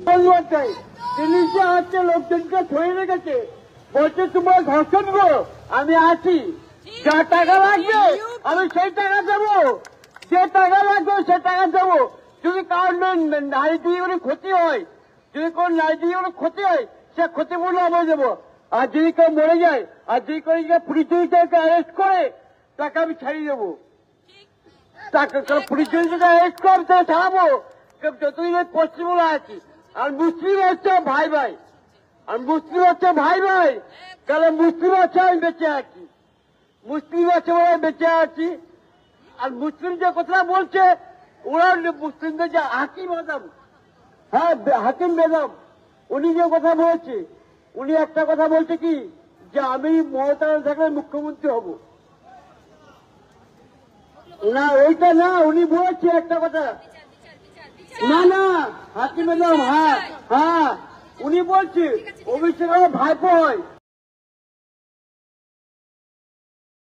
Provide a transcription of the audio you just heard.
তিনি যে হচ্ছে লোকজনকে ধরে রেখেছে, বলছে তোমার ধর্ষণ গো, আমি আছি, যা টাকা লাগবে আমি সেই টাকা দেবো, যে টাকা লাগবে সে টাকা দেবো। যদি কারোর নারী দিয়ে কোনো ক্ষতি হয়, যদি কোন নারী দিয়ে কোনো ক্ষতি হয়, সে ক্ষতিপূর্ণ আমি দেবো। আর যদি কেউ মরে যায়, আর যদি কেউ পুলিশকে অ্যারেস্ট করে, তাকে আমি ছাড়িয়ে দেবো। পুলিশকে অ্যারেস্ট করে তাকে ছাড়াবো। যতদিন পশ্চিমবঙ্গে আছি, আর মুসলিম হচ্ছে ভাই ভাই, আর মুসলিম হচ্ছে ভাই ভাই, তাহলে মুসলিম হচ্ছে আমি বেঁচে আছি, মুসলিম আছে বলে বেঁচে আছি। আর মুসলিম যে কথা বলছে, ওরা মুসলিমদের যে হাকিম আজম, হ্যাঁ হাকিম বেগম, উনি যে কথা বলছে, উনি একটা কথা বলছে কি, যে আমি মমতা থাকলে মুখ্যমন্ত্রী হব না, ওইটা না, উনি বলছে একটা কথা, না না হাকিম বেগম, হ্যাঁ হ্যাঁ উনি বলছে অভিষেক ভাইপো হয়,